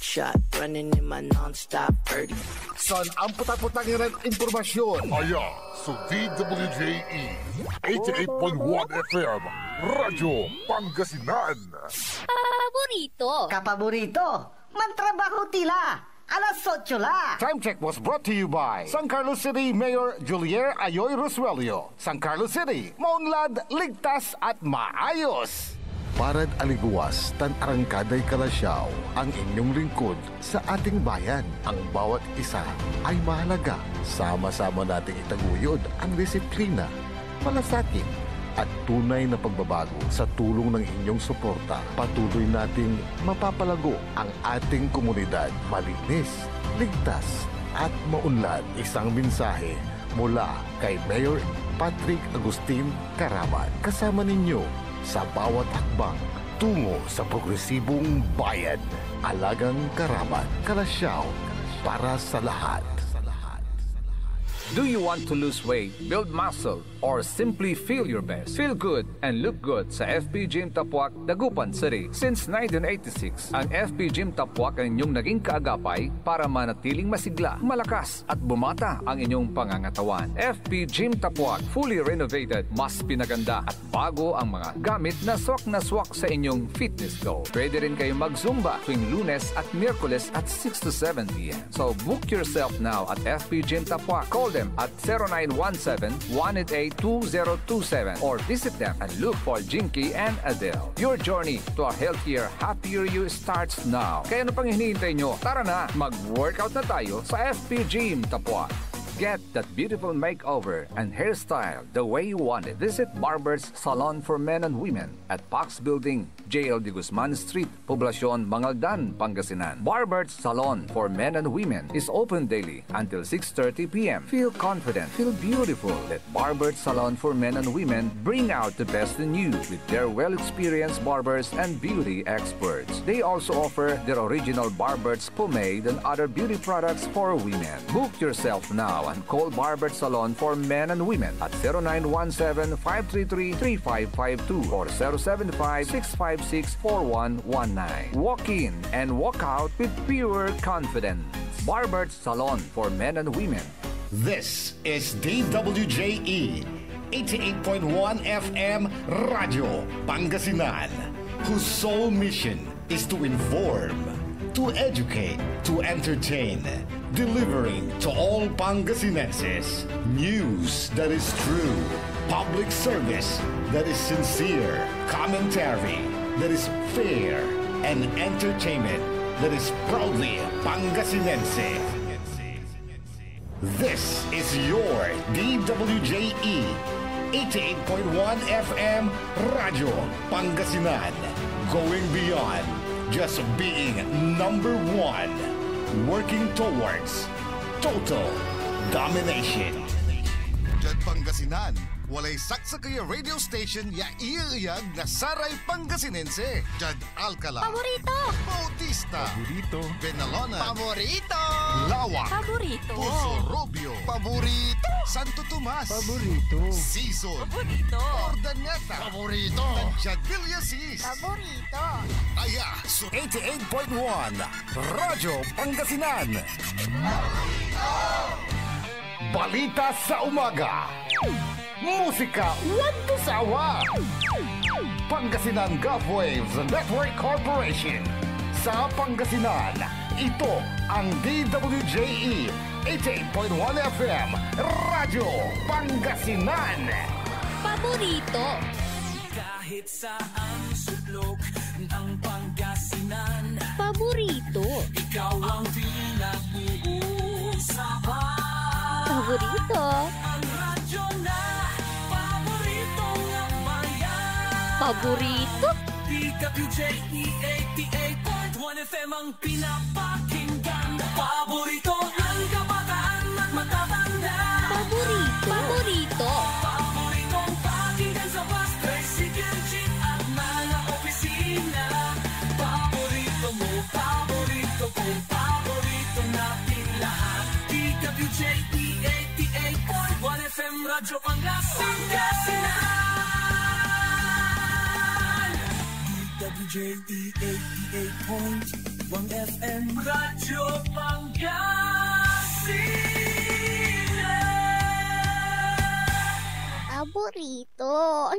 shot, running in my non-stop 30. Son ang putak-putak ng informasyon. Aya sa DWJE 88.1 FM Radyo Pangasinan. Paborito. Kapaborito, mantrabaho tila. Alas 8 la. Time check was brought to you by San Carlos City Mayor Julier Ayoy Rosuelio. San Carlos City, maunlad, ligtas at maayos. Parad aliguas, tan arangkaday kalasyaw, ang inyong lingkod sa ating bayan. Ang bawat isa ay mahalaga. Sama-sama nating itaguyod ang disiplina, malasakit, at tunay na pagbabago. Sa tulong ng inyong suporta, patuloy nating mapapalago ang ating komunidad. Malinis, ligtas, at maunlad. Isang mensahe mula kay Mayor Patrick Agustin Caraman. Kasama ninyo sa bawat hakbang tungo sa progresibong bayan. Alagang Caraman, Kalasyaw, para sa lahat. Do you want to lose weight, build muscle, or simply feel your best? Feel good and look good sa FP Gym Tapuac, Dagupan City. Since 1986, ang FP Gym Tapuac ang inyong naging kaagapay para manatiling masigla, malakas at bumata ang inyong pangangatawan. FP Gym Tapuac, fully renovated, mas pinaganda at bago ang mga gamit na swak sa inyong fitness goal. Pwede rin kayo mag-zumba tuwing Lunes at Miyerkules at 6 to 7 p.m. So book yourself now at FP Gym Tapuac. Call them at 0917-188-2027 or visit them and look for Jinky and Adele. Your journey to a healthier, happier you starts now. Kaya ano pang hinihintay nyo? Tara na, mag-workout na tayo sa FP Gym Tapuac. Get that beautiful makeover and hairstyle the way you want it. Visit Barber's Salon for Men and Women at Pax Building, JL de Guzman Street, Poblacion, Mangaldan, Pangasinan. Barber's Salon for Men and Women is open daily until 6:30 p.m. Feel confident, feel beautiful. Let Barber's Salon for Men and Women bring out the best in you with their well-experienced barbers and beauty experts. They also offer their original Barber's pomade and other beauty products for women. Book yourself now and call Barber Salon for Men and Women at 0917-533-3552 or 075-656-4119. Walk in and walk out with pure confidence. Barber Salon for Men and Women. This is DWJE 88.1 FM Radio Pangasinan, whose sole mission is to inform, to educate, to entertain, delivering to all Pangasinenses news that is true, public service that is sincere, commentary that is fair, and entertainment that is proudly Pangasinense. This is your DWJE 88.1 FM Radio Pangasinan, going beyond just being number one, working towards total domination. Diyan Pangasinan, walay saksa kaya radio station ya iiyag na saray Pangasinense. Diyan Alcala, Paborito. Bautista, Paborito. Benalona, Paborito. Lawak, Paborito. Puso Robio, Paborito, Santo Tomas, Paborito. Season, Paborito. Ordaneta, Paborito, Diyan Villasis, Paborito. Aya, so 88.1 Radyo Pangasinan. Balita sa umaga. Musika walang sawa. Pangasinan Gulf Waves Network Corporation. Sa Pangasinan, ito ang DWJE 88.1 FM Radyo Pangasinan. Paborito. Kahit saan suplok ng Pangasinan, Paborito. ikaw ang pinag-uusapan. Paborito. Ang radyo na paborito ng bayan. Paborito. DWJE 88.1 FM ang pinapakinggan. Paborito ang kabataan at matatanda. Paborito. Paborito. Paboritong pakinggan sa bus, tricycle, jeep at mga opisina. Paborito mo, paborito ko, paborito natin lahat. DWJE 88.1 FM Radyo Pangasinan. DWJE 88.1 1 FM Radyo Pangasinan. Paborito.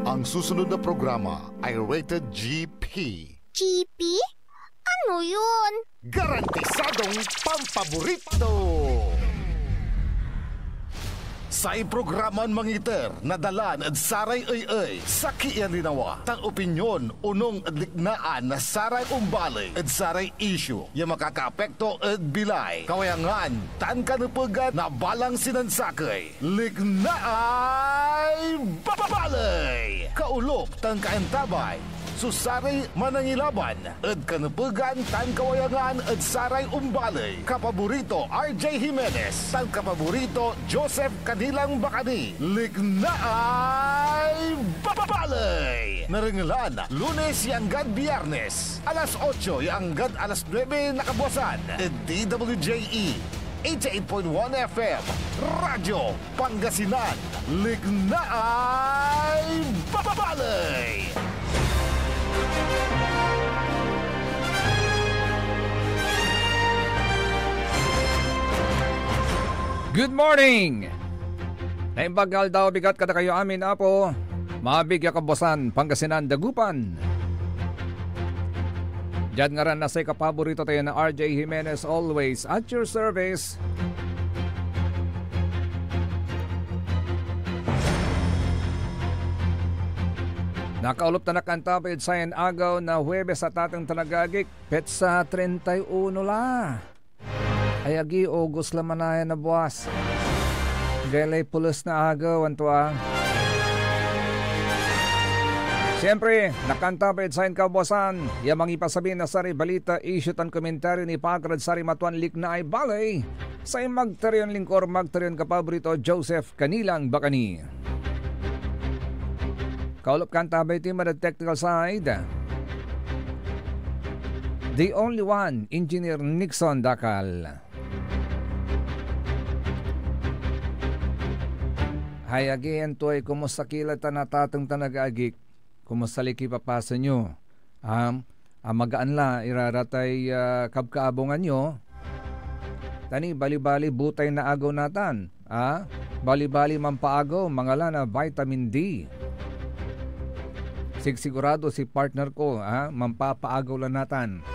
Ang susunod na programa ay rated GP. GP? Ano yun? Garantisadong pampaborito! Sa iprograman mangiter, nadalan at saray ay sa kiyan linawa. Tang opinyon, unong at liknaan na saray umbalay at saray issue. Yung makakaapekto at bilay. Kawayangan, tan kanupugan na balang sinansakay. Liknaay babalay! Kaulok, tan kaantabay. Susari manangilaban at kanupugan tan kawayangan at saray umbalay. Kapaborito RJ Jimenez, tan kapaborito Joseph Kanilang Bakani. Lignaay babalay. Naringalan, Lunes yanggad Biyernes, alas 8 yanggad alas 9 nakabuasan. At DWJE 88.1 FM Radyo Pangasinan. Lignaay babalay. Good morning! Naimbagal daw bigat kada kayo amin apo. Mabigya kabosan, Pangasinan, Dagupan. Diyan nga rin nasa kapaborito tayo na RJ Jimenez, always at your service. Nakaulop na nakantapid sa agaw na Huwebes sa tatang tanagagik, petsa 31 la. Ayagi August lamanaya na buwas. Galay pulos na agaw antua. Siyempre, nakantapid sa kabuwasan, yamang ipasabihin na sari balita, issue tan komentaryo ni Pagrad Sari Matuan Liknaay Balay sa magtaryon lingkor magtaryon kapaborito Joseph Kanilang Bakani. Kaulop kantabay team at technical side. The only one, Engineer Nixon Dakal. Hay again to ay kumusta kilata na tatang tanagagik. Kumusta liki papasa nyo. Magaan la iraratay kabkaabongan nyo. Tani bali-bali butay na agaw natan. Bali-bali mampaagaw mangala na vitamin D. Sigurado si partner ko, mampapaagaw lang natin.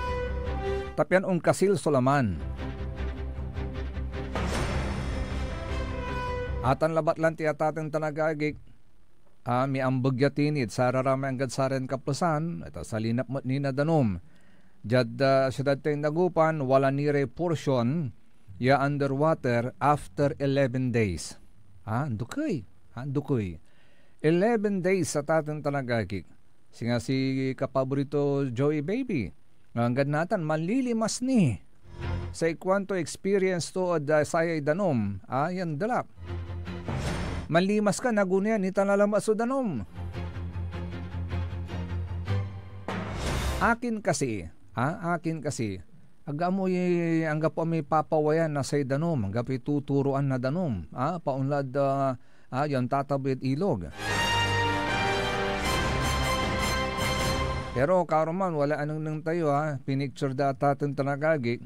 Tapyan kasil sulaman. Atan labat lang tiyatatang tanagagik, mi ambag yatinit, sa raramay ang gadsaren kaplasan, ito sa linap mo ni nadanom. Jad syudad tayong Dagupan, wala nire portion, ya underwater after 11 days. Dukoy. 11 days sa tatang tanagagik. Singa si kapaborito Joey Baby. Hanggang natin malilimas ni. Sa ikwanto experience to sayay danom. Yan dalap. Malimas ka nagunyan ni tanalamas o danom. Akin kasi. Agamoy angga po may papawayan na say danom. Angga po tuturuan na danom. Paunlad yan tatabit ilog. Pero karoman wala anong nang tayo pinicture data ating tanagagik.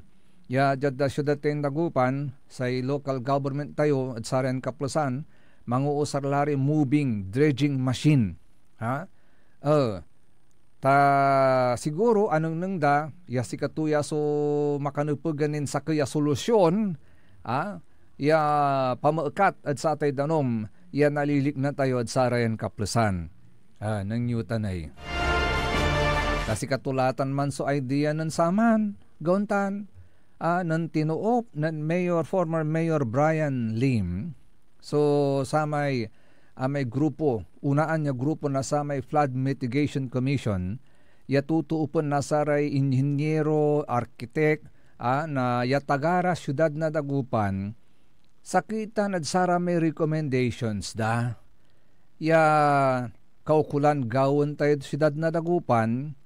Ya jadda syudad tayong Dagupan sa local government tayo at saren kaplasan manguusar lari moving dredging machine. Siguro anong nang da ya si katuya so makanupuganin sa kaya solusyon ya pamaakat at sa tay danom ya nalilik na tayo at saren kaplasan. Nang Newton ay. Kasi katulatan man so idea ng saman, gauntan, ng tinuop ng former Mayor Brian Lim. So samay may grupo, unaan niya grupo na samay Flood Mitigation Commission, yatutuupon na saray inhinyero, arkitek, na yatagara syudad na Dagupan, sakitan at sara may recommendations da. Ya kaukulan gawon tayo syudad na Dagupan,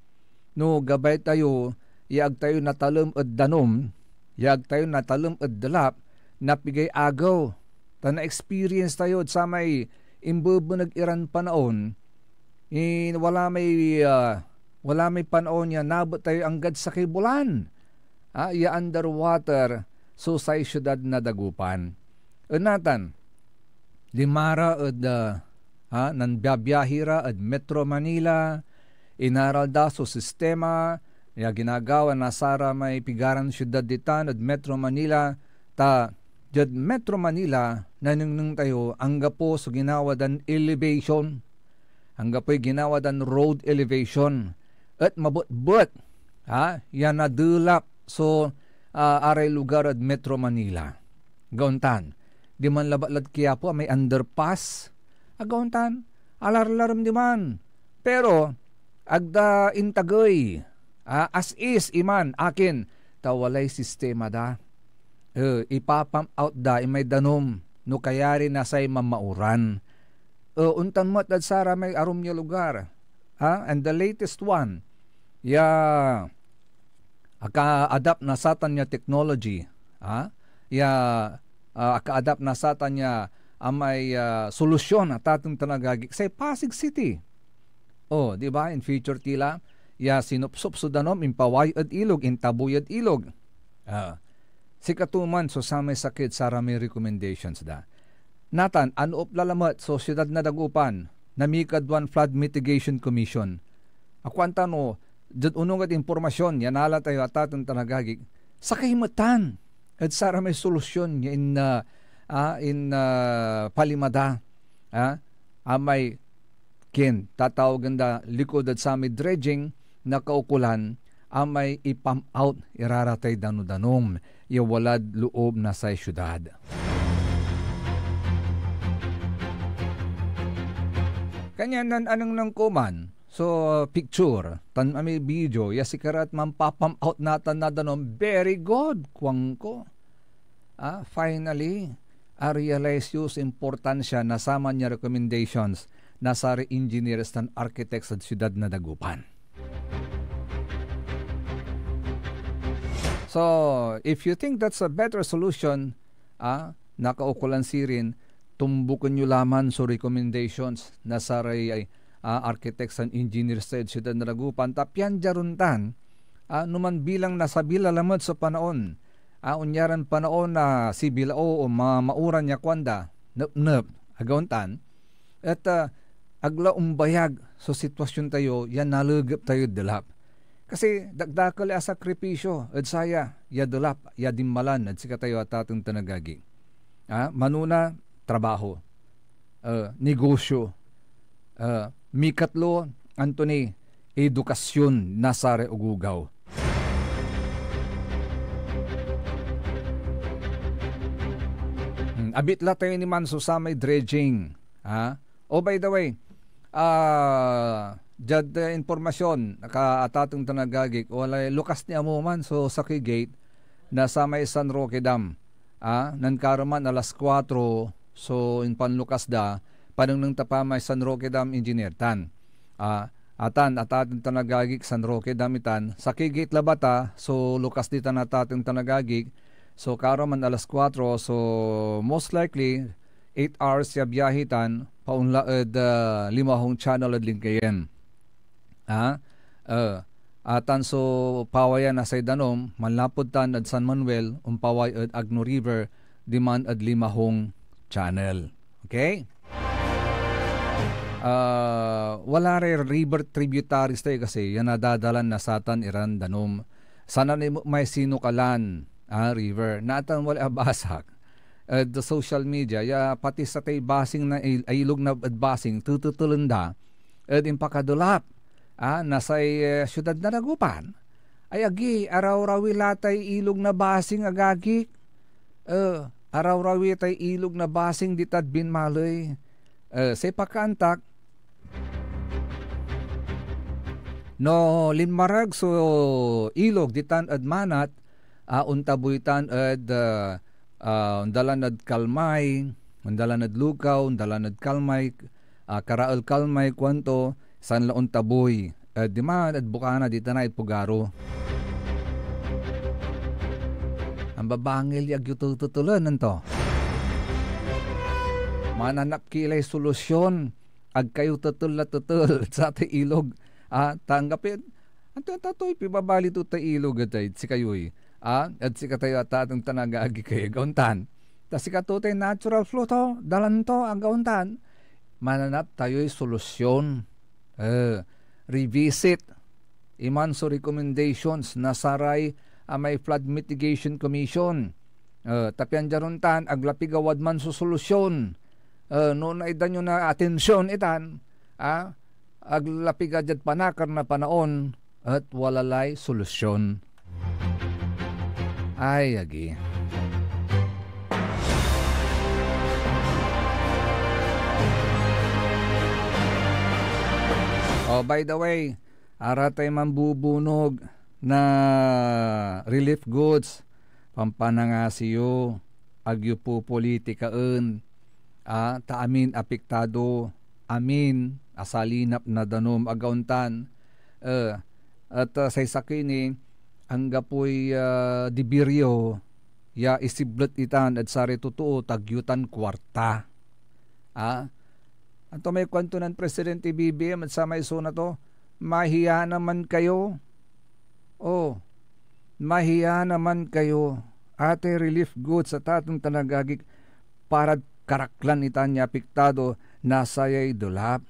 no gabay tayo, yag tayo natalom at danom, yag tayo natalom at dalap, napigay agaw. Ta na-experience tayo at sa may imbubo nag-iran panaon, wala may wala may panahon niya, nabot tayo anggad sa kibulan. Ya underwater, so sa syudad na Dagupan. Unatan, limara nan biyabiyahira at Metro Manila, inaral da so sistema, ya ginagawa na sara may pigaran syudad ditan at Metro Manila, ta jad Metro Manila, nanunong tayo, angga po so ginawa dan elevation, angga po ginawa dan road elevation, at mabot-bot, yan nadulap, so aray lugar at Metro Manila. Gauntan, di man labat kaya po may underpass, agauntan, alar-laram di man. Pero, agda intagay, as is iman, akin, tawalay sistema da. Ipapam out da, may danom, no kayari na say mamauran. Untan mo at sara may arum niya lugar. And the latest one, aka-adapt na satan niya technology. Aka-adapt na satan niya may solusyon at atong tanagagik sa Pasig City. Di ba? In future tila, sinupsup so danom, impaway at ilog, intaboy at ilog. Si katuman, so sa may sakit, sa may recommendations da. Natan, ano lalamat, so siyudad na Dagupan, namikad one flood mitigation commission. Ako ang tanong, dyan unong at informasyon, yan nala tayo at atong tanagagik, sa kahimatan, at sa may solusyon in palimada. May tatawagan da likod at sa may dredging na kaukulan, amay ipam out, iraratay dano-danom, iwalad loob na sa syudad. Kanya anong nang kuman, so picture, tan may video, sikarat mampapam out natan na danom, very good, kuwang ko. Finally, realize yung importansya na sama niya recommendations na sa engineers and architects sa syudad na Dagupan. So, if you think that's a better solution, nakaukulan sirin, tumbukan nyo laman so recommendations na sa architects and engineers sa syudad na Dagupan. Tapyan jaruntan, numan bilang nasabila lamad sa panaon. Unyaran panaon na si Bilao o mauran niya kwanda, agauntan, at agla umbayag so sitwasyon tayo, yan nalugap tayo dilap. Kasi dagdakal ya sakripisyo, at saya, ya dulap, ya dimmalan, at sika tayo at atong tanagagi. Manuna, trabaho, negosyo, mikatlo, Anthony, edukasyon, nasare ugugaw. Abitla tayo ni Manso sa may dredging. By the way, jad informasyon nakatatong tanagagik walay lukas ni amuman so sa gate na sa may San Roque Dam nankaroman alas 4 so in panlukas da panang nang tapamay San Roque Dam engineer tan atatong tanagagik San Roque Dam itan sa gate labata so lukas dita natatong tanagagik so karoman alas 4 so most likely 8 hours ya biyahitan paunlaed 5 channel ad lingkayen. Atan so pawayan na sa danom manlapod tan ad San Manuel umpaway ad Agno River diman ad 5 channel. Okay? Wala river tributaries tayo kasi yan nadadalan na satan iran danom. Sana may sinukalan river natan wala basak. The social media pati sa tay basing na ilog na basing tututulunda at impakadulap nasa syudad na Dagupan ay agi araw-rawi latay ilog na basing agagi araw-rawi tay ilog na basing ditad binmaloy sa pakantak no linmarag so ilog ditan admanat untabuitan ad undalanad kalmay, undalanad lukaw, undalanad kalmay, karaal kalmay, kwanto, san laon taboy, diman at bukana dita na itpugaro. Ang babangil yag yutututulan nanto. Mananak kilay solusyon, ag kayo tutul sa te ilog, Tanggapin. Anto tatoy pibabali to ta ilog atay si kayoy. At si katayo at atong tanagagi kayo gauntan. Tas si katutay natural flow to, dalan to ang gauntan. Mananap tayo'y solusyon. Revisit. Iman so recommendations na saray may flood mitigation commission. Tapian jaruntan aglapigawad man so solusyon. Noon ay danyo na atensyon itan. Aglapigajad panakar na panaon at walalay solusyon. Ay, agi. By the way, aratay mambubunog na relief goods, pampanangasiyo, agyo po politikaan, taamin apektado, amin, asalinap na danom agauntan, at sa isakini, ang gapoy dibiryo, ya isiblet itan at sari totoo, tagyutan kwarta. Anto may kwento ng Presidente BBM at sa may na to, mahiya naman kayo. Mahiya naman kayo. Ate relief goods at atong tanagagik para karaklan itan niya apektado nasayay dulap.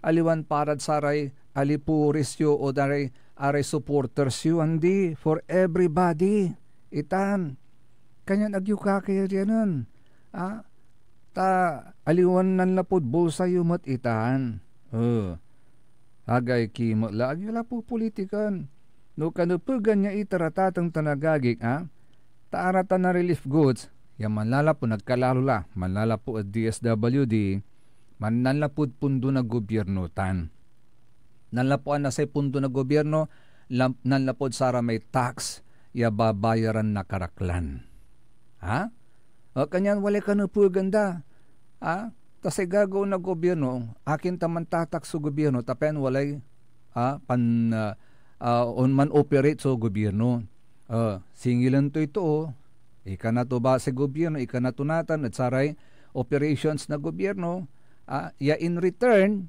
Aliwan parad saray alipurisyo o daray aray supporters yu andi for everybody. Itan. Kanyan agyo ka kaya diyanan. Aliwan nan lapod bulsa yumat itan. Agay kimo lagi lapo politikan. No kanupugan niya itaratatang tanagagik taaratan na relief goods yan manlalapo nagkalalula manlalapo at DSWD manlalapod pundo na gobyerno tan. Nanlapuan na say pundo na gobyerno nanlapod sara may tax ya babayaran na karaklan. Kanyan wala ka na po ganda. Tasay gagaw na gobyerno, akin taman tatak sa gobyerno, tapen walay on man operate sa gobyerno. Singilan to ito, ika na to ba sa gobyerno, ika na to natan at saray operations na gobyerno, ya in return,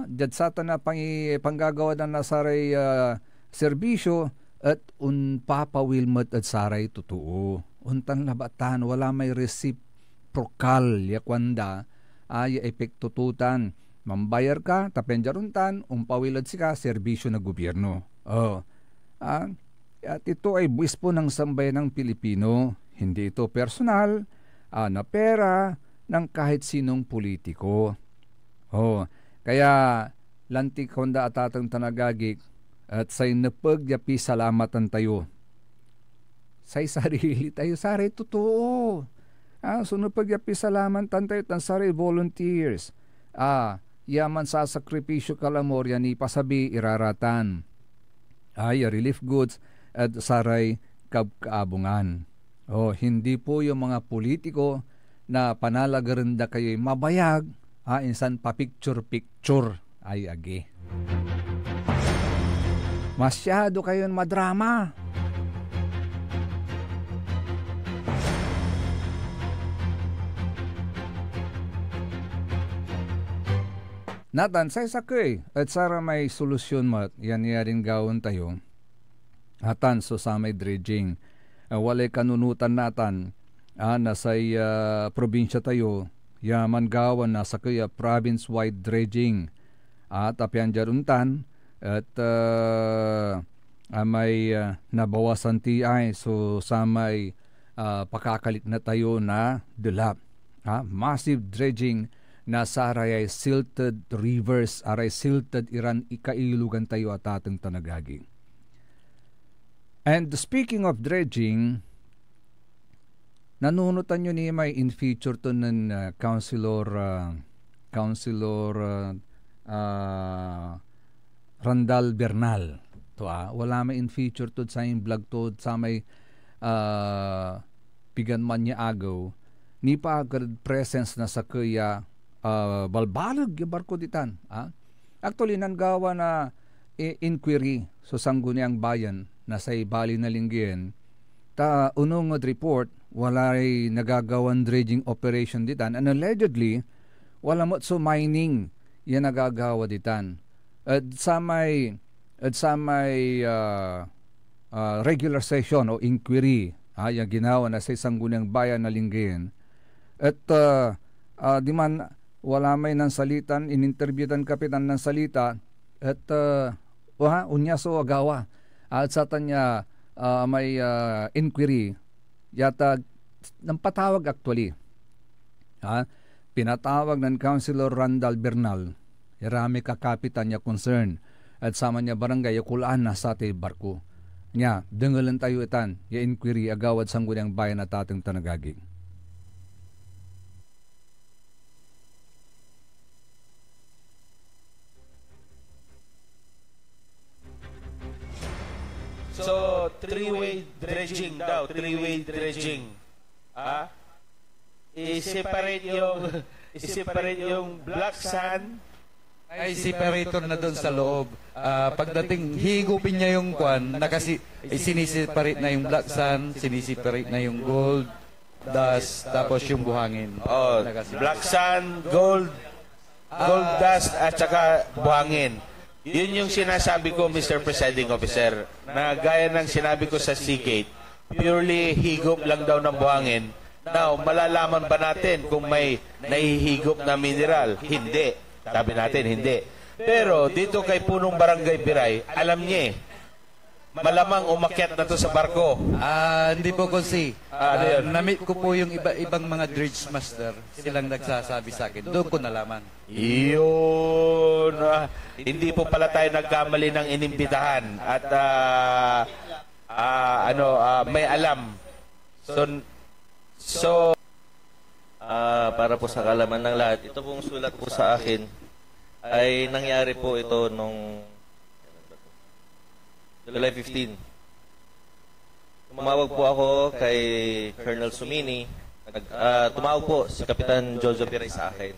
dyan sa na panggagawa na nasaray serbisyo at papawilmat at saray totoo. Untan labatan, wala may reciprocal yakwanda, ya epekto tutan. Mambayar ka, tapenjaruntan, umpawilad sika, serbisyo na gobyerno. At ito ay buwis po ng sambayan ng Pilipino. Hindi ito personal, na pera ng kahit sinong politiko. Kaya, lantik honda at atang tanagagik, at say napagyapi salamatan tayo. Say sarili tayo, sari totoo. Sunod pagyapi salamatan tayo, tan sari volunteers. Yaman sa sakripisyo kalamorya ni pasabi iraratan. Relief goods at saray kaabungan. Hindi po yung mga politiko na panalagaranda kayo'y mabayag, insan pa picture-picture ay agi. Masyado kayon madrama. Natan, say sakay, at sara may solusyon mat, yan rin gawin tayo. Hatan, so sa may dredging. Walay kanunutan natan, nasay probinsya tayo, yaman gawan na sa kaya province-wide dredging. Tapyan jaruntan, at may nabawasan TI, so sa may pakakalik na tayo na dulap. Massive dredging, nasa aray silted rivers, aray silted iran ikailugan tayo at atang tanagagi. And speaking of dredging, nanunutan nyo ni may in feature to ng Councilor Randal Bernal. Wala may in feature to sa yung vlog to sa may pigan man niya agaw, ni pa agad presence na sa kaya balbalag yung barko ditan. Actually, nanggawa na inquiry so sangguniang bayan na sa ibali na linggien. Unong report, wala ay nagagawan dredging operation ditan. And allegedly, wala mo so mining yan nagagawa ditan. At sa may regular session o inquiry yung ginawa na sa isang guniang bayan na Lingayen. At di man wala may nang salitan, ininterviewtan kapitan ng salita at unya so agawa. At sa tanya may inquiry yata ng patawag actually. Pinatawag ng Councilor Randall Bernal. Irami ka kapitan niya concern. At sama niya barangay kulaan na sa ating barko. Nya, dengalan tayo itan, inquiry agawad sang guniang bayan na tatang tanagaging. So, three-way dredging daw, three-way dredging. I-separate yung black sand. Ay separator na doon sa loob. Pagdating higupin niya yung kwan, sinisiparate na yung black sand, sinisiparate na yung gold, dust, tapos yung buhangin. Oh, black sand, gold dust at saka buhangin. Yun yung sinasabi ko, Mr. Presiding Officer, na gaya ng sinabi ko sa Seagate, purely higop lang daw ng buhangin. Now, malalaman ba natin kung may nahihigop na mineral? Hindi. Sabi natin, hindi. Pero dito kay punong Barangay Biray, alam niya malamang umakyat na to sa barko. Hindi po kasi. Na-meet ko po yung ibang mga dredge master. Silang nagsasabi sa akin. Doon ko nalaman. Yun. Hindi po pala tayo nagkamali ng inimbitahan. At may alam. So para po sa kalaman ng lahat, ito pong sulat po sa akin ay nangyari po ito nung July 15. Tumawag po ako kay Colonel Sumini. Tumawag po si Kapitan Jojo Piray sa akin.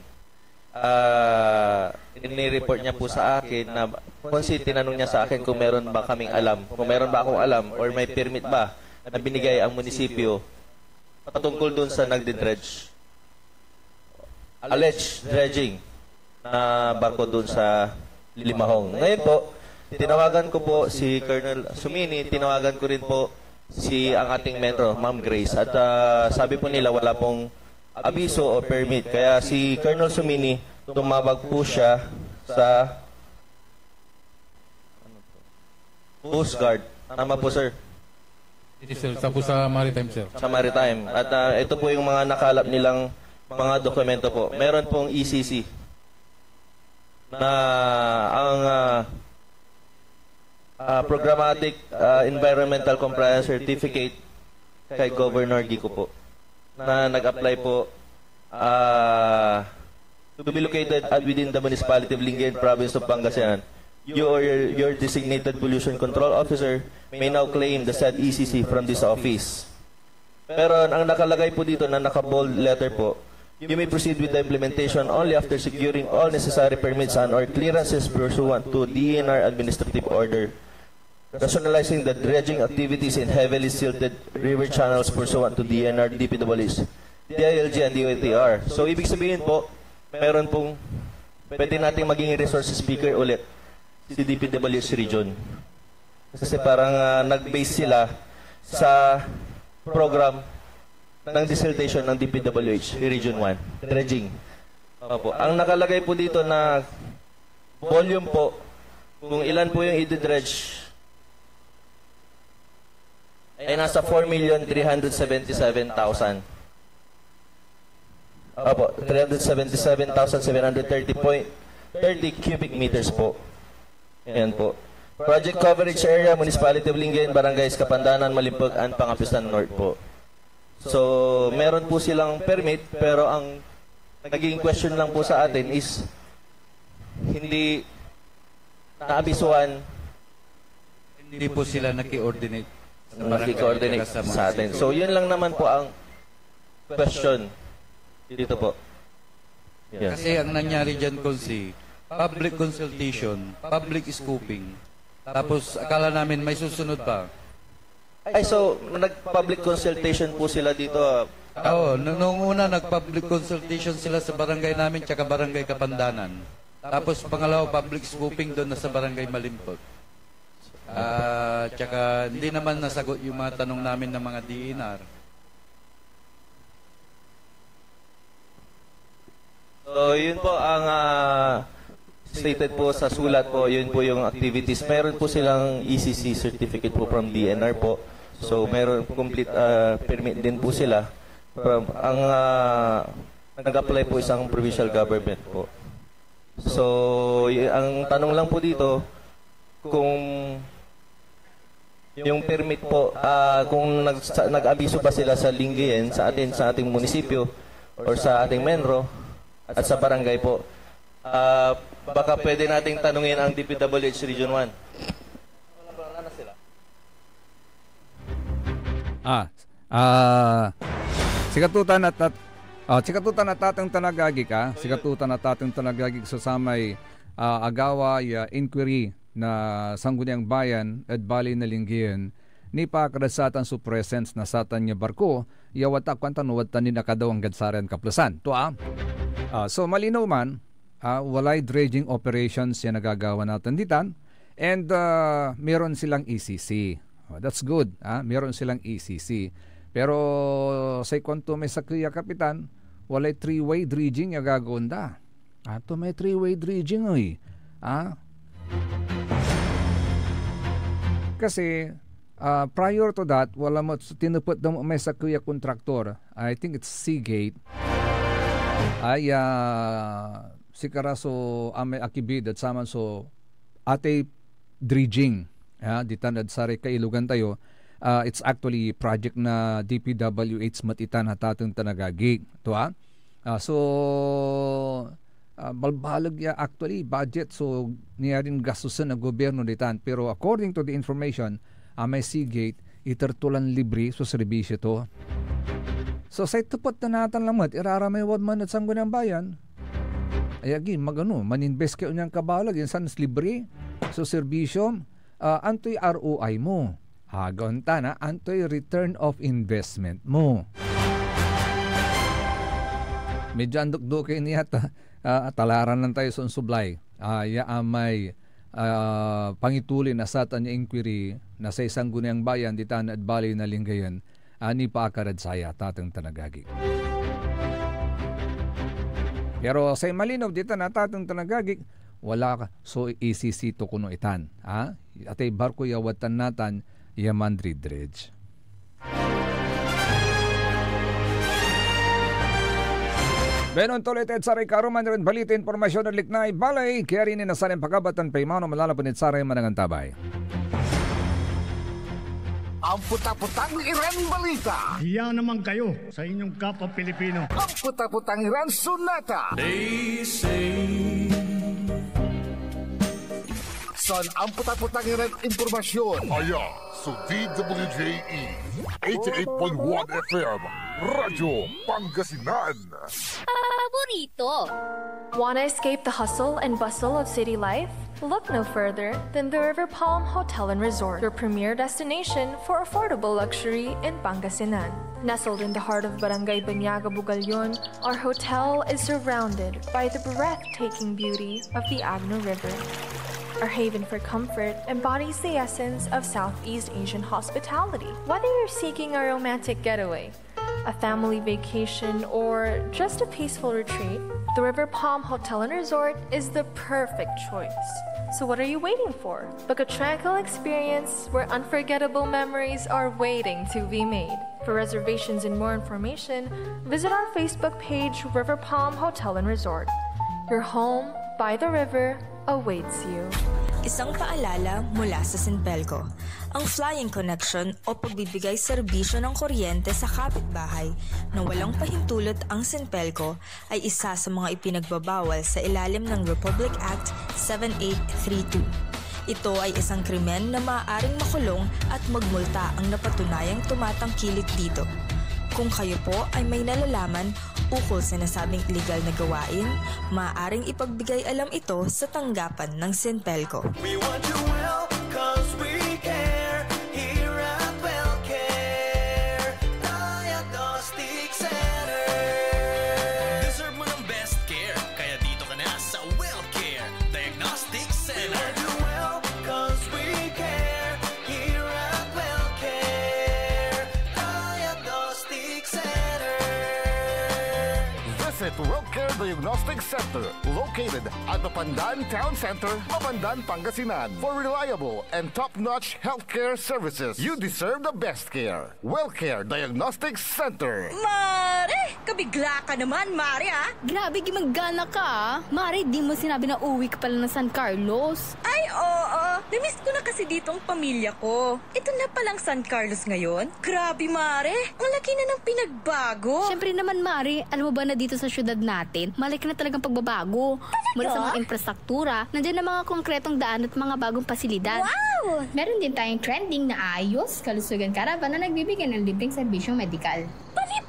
Ini-report niya po sa akin na kung tinanong niya sa akin kung meron ba kaming alam, kung meron ba akong alam or may permit ba na binigay ang munisipyo patungkol doon sa nagdi-dredge. Alleged dredging na barko doon sa Limahong. Ngayon po, tinawagan ko po si Colonel Sumini, tinawagan ko rin po ang ating Metro, Ma'am Grace. At sabi po nila wala pong abiso o permit. Kaya si Colonel Sumini, tumawag po siya sa Coast Guard. Tama po, sir? Sir, sa Maritime, sir. Sa Maritime. At ito po yung mga nakalap nilang mga dokumento po. Meron pong ECC na ang Programmatic Environmental Compliance Certificate kay Governor Gico po na nag-apply po to be located within the municipality of Lingayen, province of Pangasinan. You or your designated pollution control officer may now claim the said ECC from this office. Pero ang nakalagay po dito na naka-bold letter po, you may proceed with the implementation only after securing all necessary permits and or clearances pursuant to DENR administrative order, rationalizing the dredging activities in heavily silted river channels pursuant to DENR, DPWH, DILG, and DOTR. So, ibig sabihin po, meron pong pwede nating maging resource speaker ulit si DPWH region. Kasi parang nag-base sila sa program ng desiltation ng DPWH Region 1, dredging. Opo. Ang nakalagay po dito na volume po, kung ilan po yung i-dredge, ay nasa 4,377,000. Opo, 377,730.30 cubic meters po. Ayan po. Project coverage area, Municipality of Lingayen, Barangays Kapandanan, Malimpog, and Pangapistan North po. So, meron po silang permit, pero ang naging question lang po sa atin is hindi naabisuhan. Hindi po sila naki-coordinate sa atin. So, yun lang naman po ang question dito po. Yes. Kasi ang nangyari dyan, Konsi, public consultation, public scoping, tapos akala namin may susunod pa. Ay, so, nag-public consultation po sila dito. Oo, noong una nag-public consultation sila sa barangay namin tsaka barangay Kapandanan. Tapos pangalawa, public scooping doon na sa Barangay Malimpot. Tsaka hindi naman nasagot yung mga tanong namin ng mga DNR. So, yun po ang stated po sa sulat po, yun po yung activities. Meron po silang ECC certificate po from DNR po. So, meron complete permit din po sila. Ang nag-apply po isang provincial government po. So, ang tanong lang po dito, kung yung permit po, kung nag-abiso ba sila sa Lingayen, sa ating munisipyo, or sa ating Menro, at sa barangay po, baka pwede nating tanungin ang DPWH Region 1. Sikatutan at tatang tanagagi ka, sikatutan at tatang tanagagi sa samay agawa ya inquiry na sangguniang bayan at bali na Lingayen ni pa kadasatan su presence na satan niya barko yawatak kwantan watan ni nakadawang gadsaran kaplasan. So malinaw man, walay dredging operations yan nagagawa natin ditan and meron silang ECC. That's good. Meron silang ECC. Pero sa kwanto may sakriya kapitan, walay three-way dredging yung gagawanda. Ito may three-way dredging Kasi prior to that, wala mo tinupot na may sakriya kontraktor. I think it's Seagate. Ay si Karaso ame akibid at saman so ate dredging ditanad sari kailugan tayo. It's actually project na DPWH matitan hatatong tanagagi to so balbalag ya actually budget so niya rin gastusan ng gobyerno ditan pero according to the information may Seagate itertulan libre so serbisyo to. So sa itupot na natin lamad, iraramay wad man at sanggunang bayan. Ay again, maninvest kayo niyang kabalag, yung sans libre, so serbisyo, antoy ROI mo. Hagonta na, antoy return of investment mo. Medyo andok-do kayo niya, talaran lang tayo sa sublay. May pangitulin na satan niya inquiry na sa isang gunang bayan, ditan at bali na Lingayen, ani pa akarad saya tatang tanagagi. Pero sa malinaw dito na tatang tanagagi, wala ka. So ECC to kuno itan. Atay barko yawatan natan yaman dredge. Benon tulited sa karuman rin balita informasyon at liknay balay kaya rin inasanin pagkabatan paimano malalapunit sa rin manangantabay. Ang puta-putang Iran balita. Iyan naman kayo sa inyong kapwa Pilipino. Ang puta-putang Iran sunata. They say Son, ang puta-putang Iran informasyon. So DWJE 88.1 FM Radyo Pangasinan. Paborito. Wanna escape the hustle and bustle of city life? Look no further than the River Palm Hotel and Resort, your premier destination for affordable luxury in Pangasinan. Nestled in the heart of Barangay Banyaga, Bugalyon, our hotel is surrounded by the breathtaking beauty of the Agno River. Our haven for comfort embodies the essence of Southeast Asian hospitality. Whether you're seeking a romantic getaway, a family vacation, or just a peaceful retreat, the River Palm Hotel and Resort is the perfect choice. So what are you waiting for? Book a tranquil experience where unforgettable memories are waiting to be made. For reservations and more information, visit our Facebook page, River Palm Hotel and Resort. Your home by the river awaits you. Isang paalala mula sa Sinpelco. Ang Flying Connection o pagbibigay serbisyo ng kuryente sa kapitbahay na walang pahintulot ang Sinpelco ay isa sa mga ipinagbabawal sa ilalim ng Republic Act 7832. Ito ay isang krimen na maaaring makulong at magmulta ang napatunayang tumatangkilik dito. Kung kayo po ay may nalalaman ukol sa nasabing illegal na gawain, maaaring ipagbigay alam ito sa tanggapan ng Sinpelco. We want you well, cause we care. Here at WellCare Diagnostic Center. Deserve mo ng best care, kaya dito ka na sa WellCare. Diagnostic Center, located at Mapandaan Town Center, Mapandaan, Pangasinan. For reliable and top-notch healthcare services, you deserve the best care. WellCare Diagnostic Center. Mare! Kabigla ka naman, Mare, ha? Grabe, gimanggana ka, ha? Mare, di mo sinabi na uwi ka pala ng San Carlos. Ay, oo. Namiss ko na kasi dito ang pamilya ko. Ito na palang San Carlos ngayon. Grabe, Mare. Ang laki na ng pinagbago. Siyempre naman, Mare, alam mo ba na dito sa syudad natin, malaki na talagang pagbabago. Mula sa mga infrastruktura, nandiyan na mga konkretong daan at mga bagong pasilidad. Wow! Meron din tayong trending na ayos, kalusugan caravan na nagbibigay ng libreng serbisyong medikal.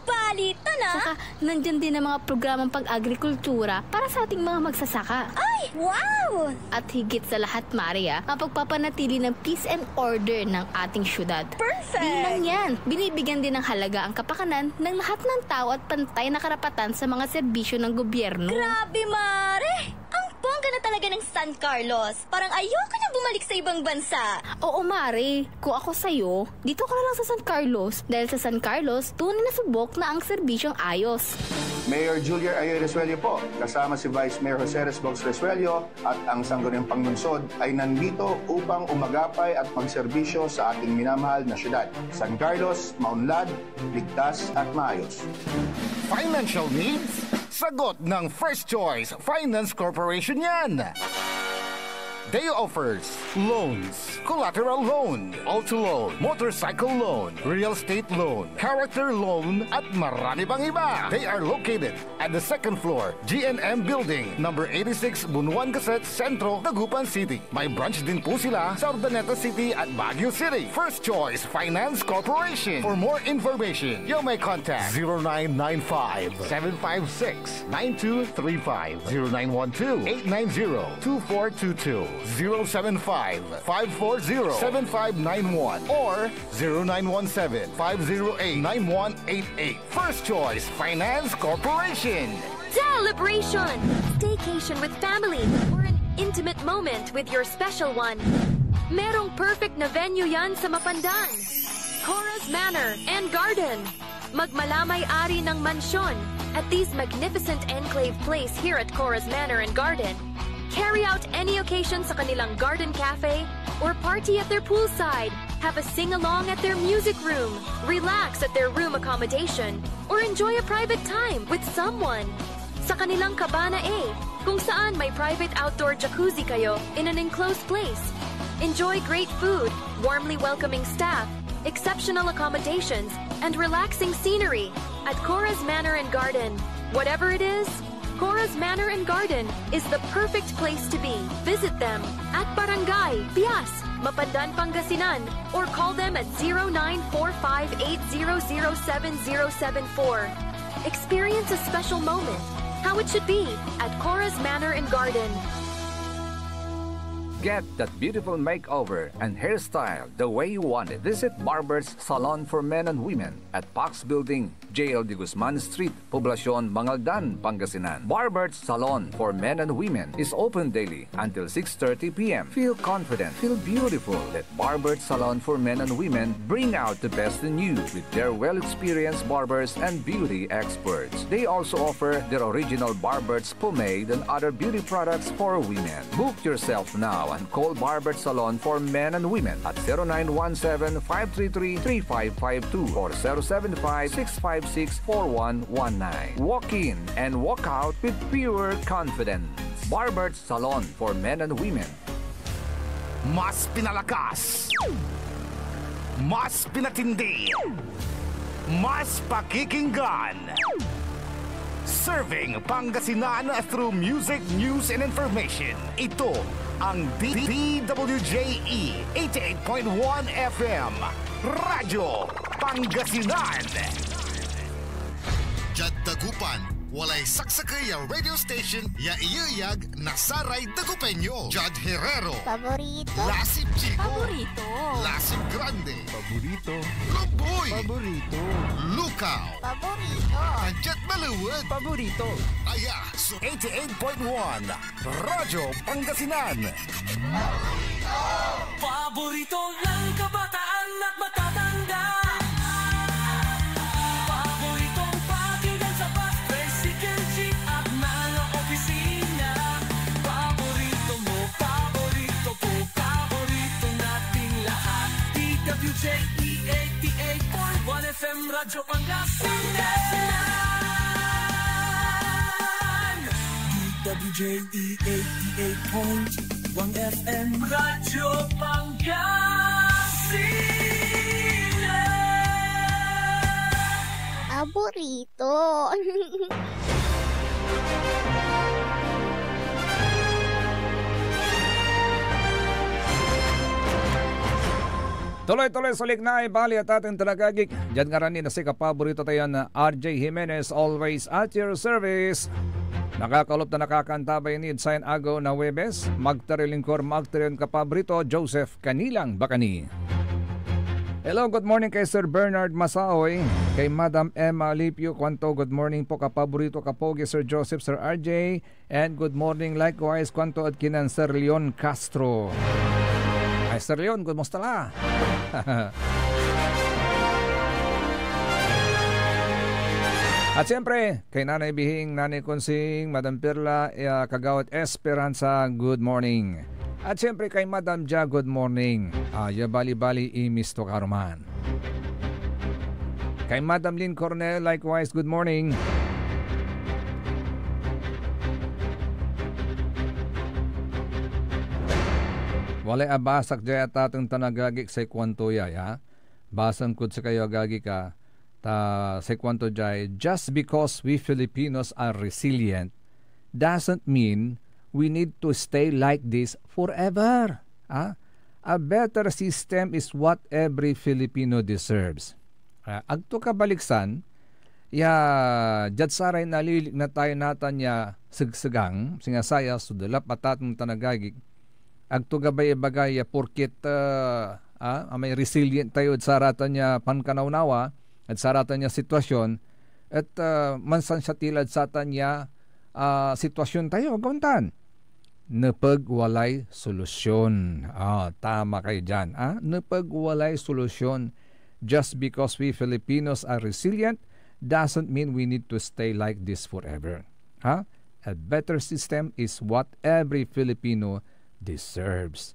Palita na! Saka, nandyan din ang mga programang pag-agrikultura para sa ating mga magsasaka. Ay, wow! At higit sa lahat, Maria, ang pagpapanatili ng peace and order ng ating syudad. Perfect! Di lang yan, binibigyan din ng halaga ang kapakanan ng lahat ng tao at pantay na karapatan sa mga serbisyo ng gobyerno. Grabe, Mare! Ang bongga na talaga ng San Carlos. Parang ayoko na bumalik sa ibang bansa. Oo, Mare. Kung ako sa'yo, dito ka na lang sa San Carlos. Dahil sa San Carlos, tunay na subok na ang serbisyong ayos. Mayor Julia Ayoy Resuello po, kasama si Vice Mayor Jose Resbox Resuello at ang Sangguniang Panglungsod ay nandito upang umagapay at magserbisyo sa ating minamahal na syudad. San Carlos, maunlad, ligtas at maayos. Financial needs? Sagot ng First Choice Finance Corporation yan! They offers loans, collateral loan, auto loan, motorcycle loan, real estate loan, character loan, at marami pang iba. They are located at the second floor, GNM Building, number 86, Bunuan Gazette, Centro, Dagupan City. May branch din po sila sa Urdaneta City at Baguio City. First Choice Finance Corporation. For more information, you may contact 0995-756-9235, 0912-890-2422. 075-540-7591 or 0917-508-9188. First Choice Finance Corporation. Celebration! Staycation with family or an intimate moment with your special one. Merong perfect na venue yan sa Mapandaan. Cora's Manor and Garden. Magmalamay-ari ng mansyon at this magnificent enclave place here at Cora's Manor and Garden. Carry out any occasion sa kanilang garden cafe or party at their poolside. Have a sing-along at their music room. Relax at their room accommodation or enjoy a private time with someone. Sa kanilang Cabana A, kung saan may private outdoor jacuzzi kayo in an enclosed place. Enjoy great food, warmly welcoming staff, exceptional accommodations, and relaxing scenery at Cora's Manor and Garden. Whatever it is, Cora's Manor and Garden is the perfect place to be. Visit them at Barangay Pias, Mapandaan, Pangasinan, or call them at 0945-800-7074. Experience a special moment, how it should be at Cora's Manor and Garden. Get that beautiful makeover and hairstyle the way you want it. Visit Barber's Salon for Men and Women at Pax Building, JL de Guzman Street, Poblacion, Mangaldan, Pangasinan. Barber's Salon for Men and Women is open daily until 6:30 p.m. Feel confident, feel beautiful. Let Barber's Salon for Men and Women bring out the best in you with their well-experienced barbers and beauty experts. They also offer their original Barber's pomade and other beauty products for women. Book yourself now and call Barber's Salon for Men and Women at 0917-533-3552 or 075-656-4119. Walk in and walk out with pure confidence. Barber's Salon for Men and Women. Mas pinalakas, mas pinatindi, mas pakikinggan. Serving Pangasinan through music, news, and information. Ito ang DWJE 88.1 FM Radyo Pangasinan. Jad Dagupan, walay saksakay ya radio station ya iyayag nasaray Dagupeño. Jad Herrero, Paborito. Lasip Chico, Paborito. Lasip Grande, Paborito. Lumboy, Paborito. Lukaw, Paborito. Jet Maluwag, Paborito. Aya, so 88.1 Radyo Pangasinan. Paborito ng kabataan at matatanda. Paboritong pakinggan sa bus, tricycle, jeep at mga DWJE 88.1 FM Radyo Pangasinan. DWJE 88.1 FM Radyo Pangasinan. Paborito. Tuloy-tuloy sulik na ibali at ating talagagik. Diyan nga rin na si kapaborito tayo na RJ Jimenez, always at your service. Nakakalop na nakakantabay ni Sayan Ago na Webes, magtarilingkor magtarin kapaborito Joseph Kanilang Bakani. Hello, good morning kay Sir Bernard Masaoy, kay Madam Emma Lipio Kwanto, good morning po kapaborito kapogi Sir Joseph, Sir RJ, and good morning likewise Kwanto at kinan Sir Leon Castro. Ay, Sir Leon, kumusta la? At siyempre, kay Nanay Bihing, Nanay Konsing, Madam Perla, Kagawad Esperanza, good morning. At siyempre kay Madam Ja, good morning. Ya bali-bali imisto karuman. Kay Madam Lynn Cornel, likewise, good morning. Walay abasak dya at atong tanagagik sa kwanto yay, ha? Basang kud sa kayo agagi ka, sa kwanto jay, just because we Filipinos are resilient, doesn't mean we need to stay like this forever. Ha? A better system is what every Filipino deserves. Agto kabaliksan, jad saray nalilig na tayo natan ya sigsigang, singasaya, sudalap at atong tanagagik, agto gabay bagay porkit may resilient tayo at saratan niya pankanawnawa at saratan niya sitwasyon at mansan siya tilad satan niya sitwasyon tayo gauntan napagwalay solusyon. Tama kayo dyan. Napagwalay solusyon. Just because we Filipinos are resilient doesn't mean we need to stay like this forever. A better system is what every Filipino deserves.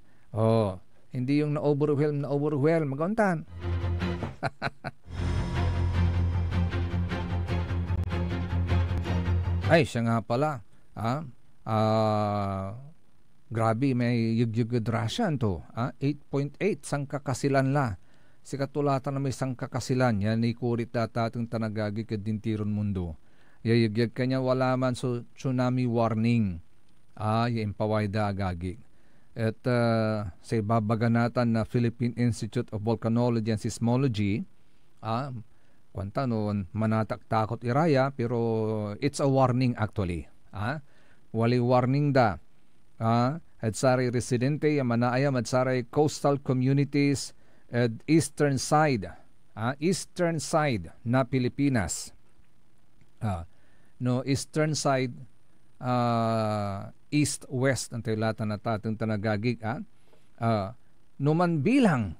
Hindi yung na-overwhelm, magauntan. Ay, siya nga pala. Grabe, may yugyugadrasyan to. 8.8, sang kakasilan la. Si katulatan na may sang kakasilan, yan ikurit data itong tanagagi kadintiron mundo. Yagyag kanya wala man so tsunami warning. Yung pawayda agagi. At sa ibabaganatan na Philippine Institute of Volcanology and Seismology, kwanta noon, manatak-takot iraya, pero it's a warning actually. Wali warning da. At saray residente, manaayam at saray coastal communities at eastern side na Pilipinas. Eastern side, east-west ang taylatan na tatong tanagagig. Numan bilang,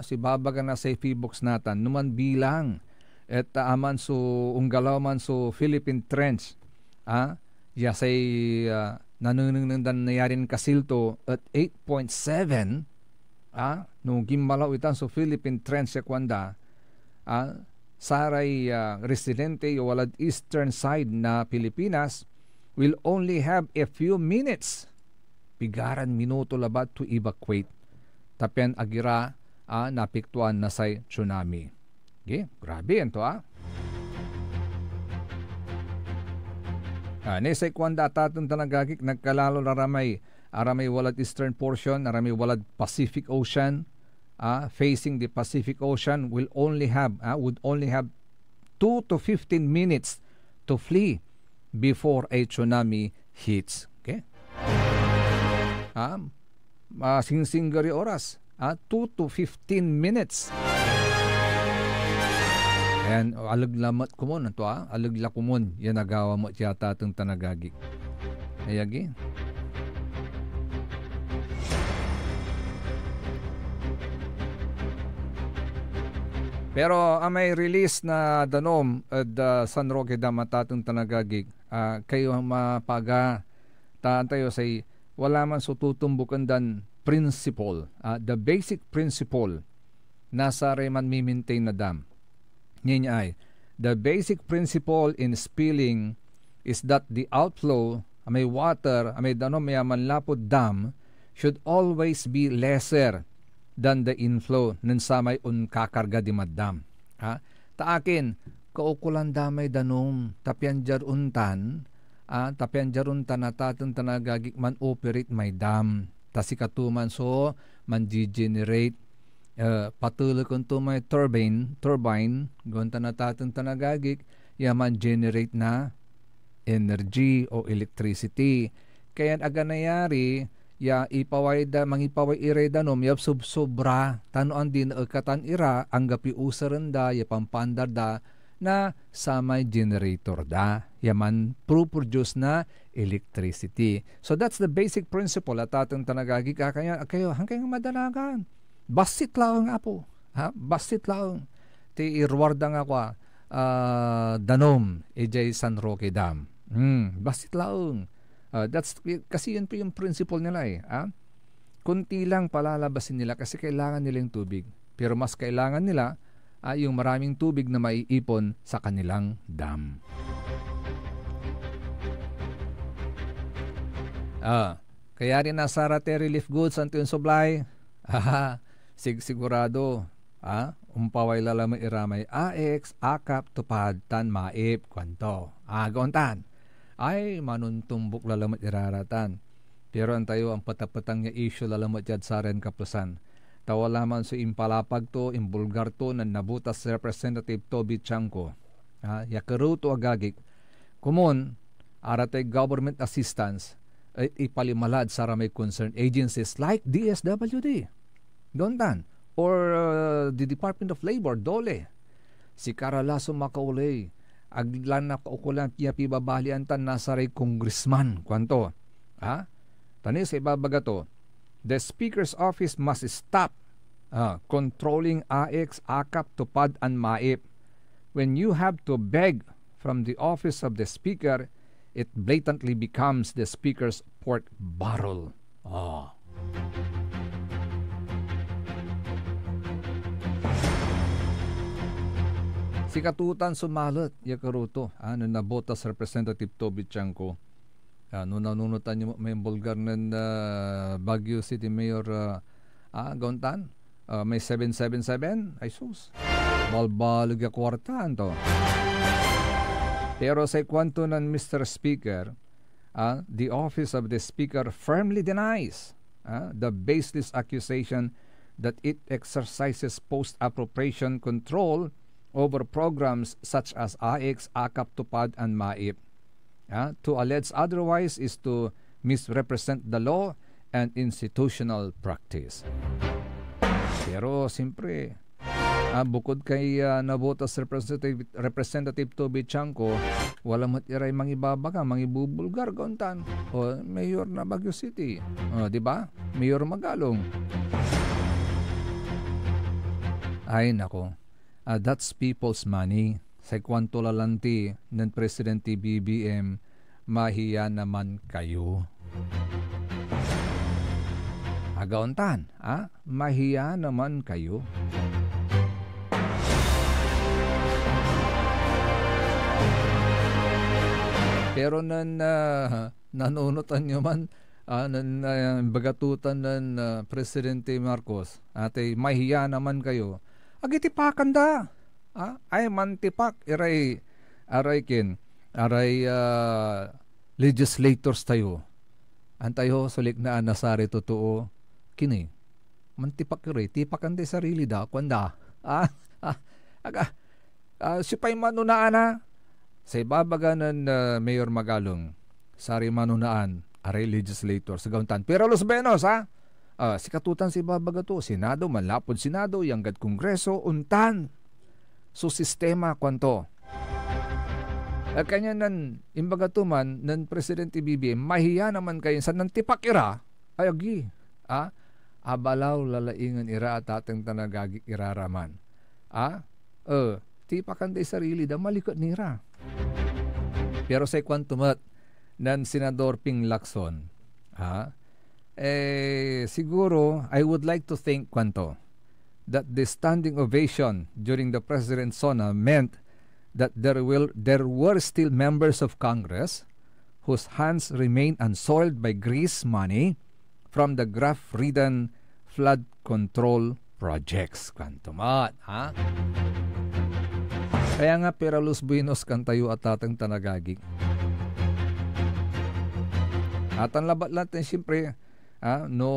si babaga na sa P-box natan, numan bilang, at aman so unggalaw man so Philippine Trench, say nanunundan nayarin kasilto at 8.7, nung gimbalaw itan so Philippine Trench kwanda, saray residente yung walad eastern side na Pilipinas will only have a few minutes, pigaran minuto labat to evacuate. Tapian agira napiktuan na say tsunami. Okay, grabe yan to Nesay kwanda tatong tanagagik nagkalalo na aramay walad eastern portion, aramay walad Pacific Ocean, facing the Pacific Ocean would only have 2 to 15 minutes to flee before a tsunami hits. Okay? Singsingari oras. 2 to 15 minutes. And alaglamat kumon ito alagla kumon yan nagawa mo tiyata itong tanagagik. Ayagi. Pero may release na danom at San Roque Damatatong tanagagig, kayo mapaga taan tayo say wala man so tutumbukan dan principle, the basic principle nasaray man mi-maintain na dam. Ngayon ay, the basic principle in spilling is that the outflow, may water, may danom, may manlapod dam, should always be lesser than the inflow ng samay kakarga di maddam. Taakin, kaukulan damay danom, tapyan jaruntan, tapyan jaruntan natatang tanagagik man operate may dam. Tasikatuman so, man generate patuloy kung to may turbine, gunta natatang tanagagik, yaman generate na energy o electricity. Kaya aga nayari, ya ipaway da mangipaway ire danom yap sobra tanuan din katan ira ang gapi usaran da ya pampandar da na samay generator da yaman produce na electricity. So that's the basic principle at atong tanagagi kayo hanggang madanagan basit lang apo basit lang ti irwarda nga kwa danom ejay San Roque Dam basit lang. That's kasi yun po yung principle nila kunti lang palalabasin nila kasi kailangan nila yung tubig. Pero mas kailangan nila yung maraming tubig na maiipon sa kanilang dam. Kaya rin nasarate relief goods ang tuyong supply. Sigurado umpaway lalamay iramay AX, AKAP, tupad, tan, maip, kwanto. Gontan. Ay manuntumbok lalamat iraratan. Pero ang patapatang niya issue lalamat yad sa ren kapusan. Tawa laman so impalapag to, imbulgar to, na nabutas Representative Toby Chanco. Yakaru to agagik. Kumon, aratay government assistance, ay ipalimalad sa ramay concerned agencies like DSWD, Gontan, or the Department of Labor, DOLE. Si Caralaso Macaulay, aglan na kaukulan tiya pibabalian tan nasaray congressman kwanto tanis sa ibabaga to, the Speaker's office must stop controlling AX, AKAP, tupad, and maip. When you have to beg from the office of the Speaker, it blatantly becomes the Speaker's pork barrel. Si katutan sumalat yakaruto nabotas Representative Toby Chanco. Nanunutan niyo may bulgar ng Baguio City Mayor Gontan. May 777 ay sus. Balbalog ya kwartaan to. Pero sa kwanto ng Mr. Speaker, the office of the Speaker firmly denies the baseless accusation that it exercises post-appropriation control over programs such as AX, AKAP, tupad, and MAIP. To allege otherwise is to misrepresent the law and institutional practice. Pero siyempre, bukod kay nabotas Representative Toby Chanco, wala matiray mangibabaga, mangibubulgar Gontan. Mayor na Baguio City. Di ba? Mayor Magalong. Ay nako. That's people's money. Sa kwanto lalanti ng Presidente BBM, mahiya naman kayo. Agauntan, mahiya naman kayo. Pero nanunutan nyo man, bagatutan ng Presidente Marcos, ate, mahiya naman kayo. Agitipakan da. Ay mantipak aray legislators tayo. Antayo sulik na nasari totoo kini. Mantipak iray tipakan di sarili da kwanda. Sipay manunaan na sa ibabaga ng Mayor Magalong. Sari manunaan aray legislators sa gauntan. Pero Los Benos si katutan si babaga to, Senado, manlapod Senado, yanggad Kongreso, untan. So sistema kwanto. Kanya nan, imbaga to man, nan Presidente BBM, mahiya naman kayo sa nantipak ira, ay agi. Abalaw lalaingan ira at atang tanagagik iraraman. Tipakan day sarili da malikot nira. Pero sa kwantumat, nan Senador Ping Lacson, siguro I would like to think kwanto that the standing ovation during the President's Sona meant that there were still members of Congress whose hands remained unsoiled by grease money from the graft-ridden flood control projects. Kantumat, ha? Kaya nga, pera los buenos kan tayo at atang tanagagig. At ang labat natin, siyempre, no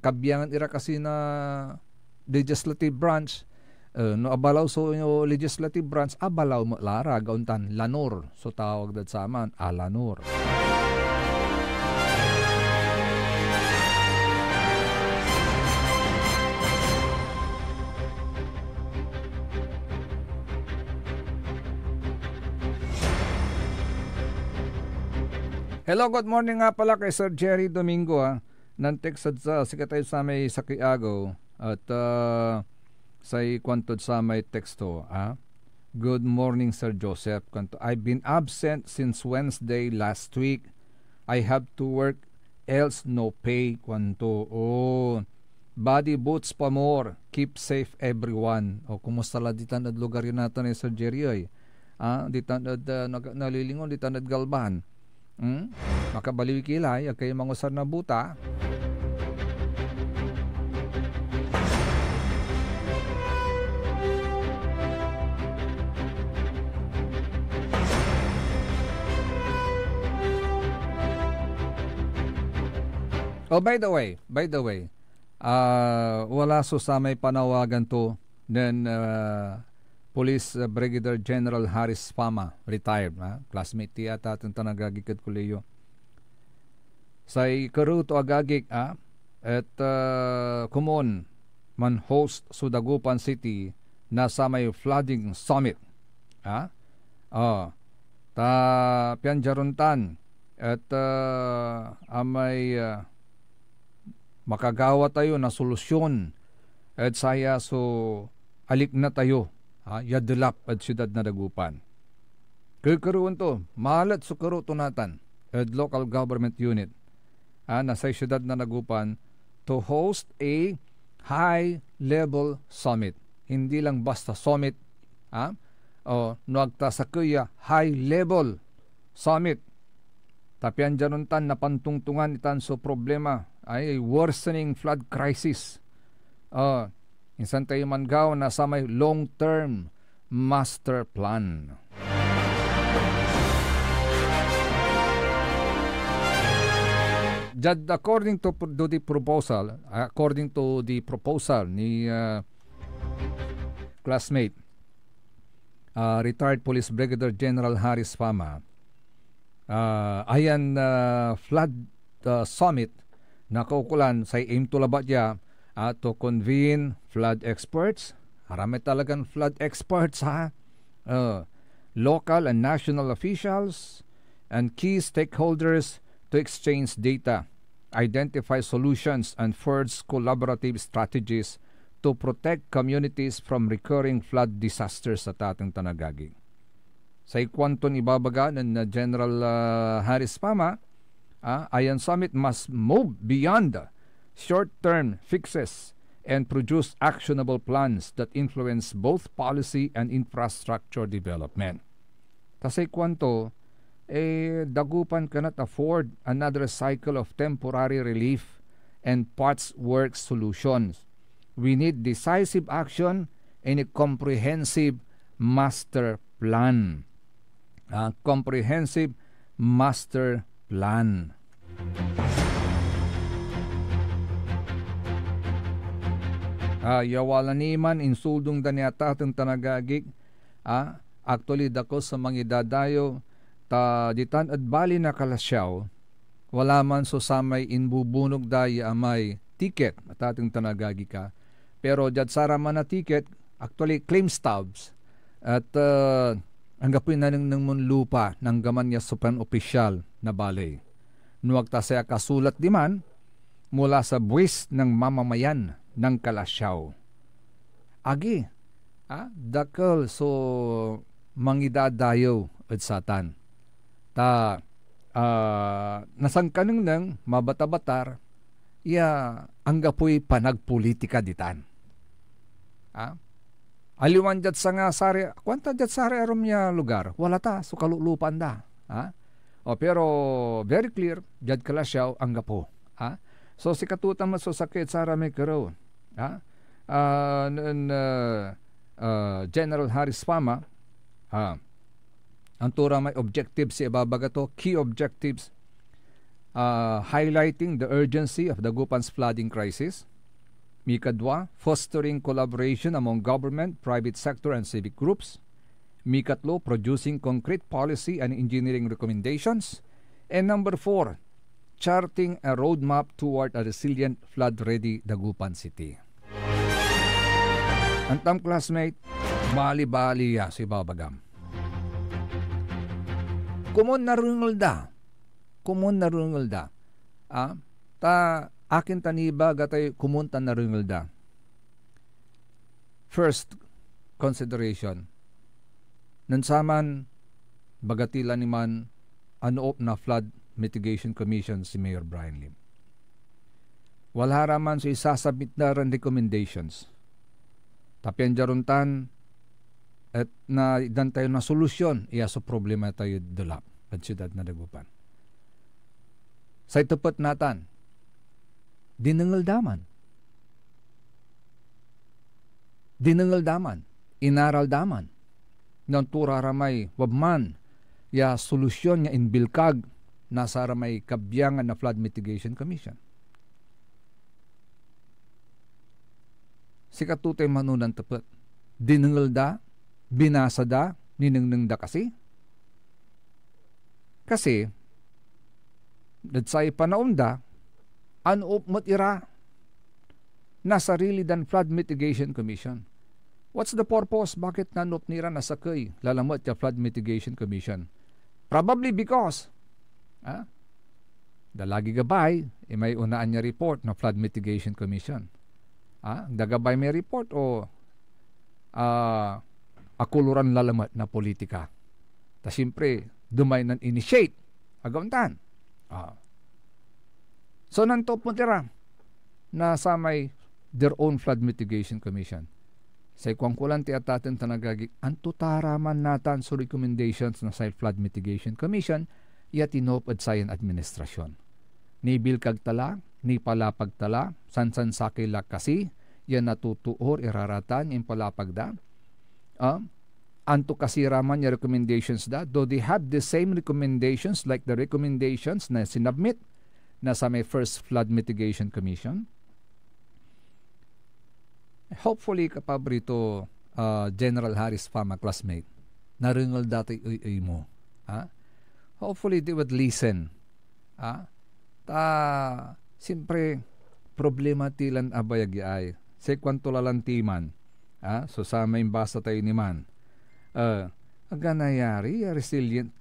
kabiyangan ira kasi na legislative branch, no abalaw so yung legislative branch, abalaw mo lara, gauntan, lanor. So tawag dat sa aman, alanor. Hello, good morning nga pala kay Sir Jerry Domingo, nanteksad sa sikatay sa may Sakiago at sa kwantod sa may teksto. Good morning, Sir Joseph. I've been absent since Wednesday last week. I have to work, else no pay. Kwanto. Body boots pa more. Keep safe everyone. Kumusta la ditan at lugar yun natin Sir Jerry ay? Ditan at nalilingon, ditan at galban. Makabaliw kilay at kayo mangusar na buta. By the way, wala so sa may panawagan to ng Police Brigadier General Harris Fama, retired, classmate ti ata itong tanagagikad kuleyo. Sa ikaruto agagik, at kumon man host Sudagupan City na sa may flooding summit. Ta pianjaruntan at amay makagawa tayo na solusyon at saya so alik na tayo yadulap at siyudad na Dagupan. Kikaroon to, mahalat so karuto natan at local government unit na sa siyudad na Dagupan to host a high-level summit. Hindi lang basta summit, nuagta sa kuya, high-level summit. Tapian januntan na pantungtungan itan so problema ay worsening flood crisis. Insan tayo mangaw na sa may long-term master plan. Jud, according to the proposal ni classmate retired Police Brigadier General Harris Fama, ayan flood summit na kaukulan sa aim to labat ya to convene flood experts. Harami talagang flood experts local and national officials and key stakeholders to exchange data, identify solutions and forge collaborative strategies to protect communities from recurring flood disasters sa ating tanagagi. Sa ikwanton ibabaga ng General Harris Fama, ayan summit must move beyond short-term fixes and produce actionable plans that influence both policy and infrastructure development. Kasi kwanto, Dagupan cannot afford another cycle of temporary relief and parts work solutions. We need decisive action and a comprehensive master plan. Comprehensive master plan. Yawala niman insuldong danyata itong tanagagig. Actually, dako sa mga idadayo ta ditan at bali na kalasyaw, wala man so samay inbubunog daya amay ticket at ating tanagagi ka. Pero jad sara man na ticket, actually claim stubs at ang gapin na ng lupa ng gaman niya supan opisyal na balay. Nuwag ta saya kasulat di man mula sa buwis ng mamamayan ng kalasyaw. Agi, dakal so mangidadayo at satan. Nasangkaneng ng mabata-batar, ang gapoy panagpolitika ditan. Aliwan dyan sa nga sari, kwanta dyan sari arom niya lugar, wala ta, so kalulupan da. Pero very clear, dyan kalasyaw ang gapo. So si katutan mo so sakit sa rami karoon. General Harris Fama, ang tura may objectives si ibabagato, key objectives, highlighting the urgency of Dagupan's flooding crisis. Mikadwa, fostering collaboration among government, private sector, and civic groups. Mikatlo, producing concrete policy and engineering recommendations. And number 4, charting a roadmap toward a resilient, flood-ready Dagupan City. Antam classmate, bali-bali si Babagam. Kumon narungol da. Akin taniba gatay kumunta narungol da. First consideration, nansaman bagatila ni man anoop na Flood Mitigation Commission si Mayor Brian Lim. Wala raman so isasabit na rin recommendations. Tapian jaruntan at na idan tayo na solusyon iya sa problema tayo dulap at siyudad na Dagupan. Sa itupot natan, dinengal daman, inaral daman, ng turaramay wabman, ya solusyon niya inbilkag, nasa ramay kabyangan na Flood Mitigation Commission. Si katutay manunan tapat, dinengal da, binasa da, ninengneng da kasi. Kasi, dadsay panaon da, anuop matira na sarili dan Flood Mitigation Commission. What's the purpose? Bakit nanuop nira na sakay lalamot ya Flood Mitigation Commission? Probably because dalagi gabay may unaan niya report na Flood Mitigation Commission. Dagabay may report o akuluran lalamot na politika. Ta siyempre dumay nan initiate agauntan. So nantop mo tira na sa may their own Flood Mitigation Commission. Sa ikwangkulan ti atatin tanagagik, anto taraman natan so recommendations na sa Flood Mitigation Commission yat inop at sayan administrasyon. Ni bilkag tala, ni palapag tala, sansan sakila kasi, yan natutuor iraratan yung palapag da. Anto kasi raman yung recommendations da, though they have the same recommendations like the recommendations na sinabmit na sa may first Flood Mitigation Commission. Hopefully, kapabrito General Harris Fama classmate, naringal dati mo. Hopefully, they would listen. Siyempre, problema tilan abayag ay. Sa kwanto lalantiman. So, sa may basa tayo ni man. Aganayari, resilient.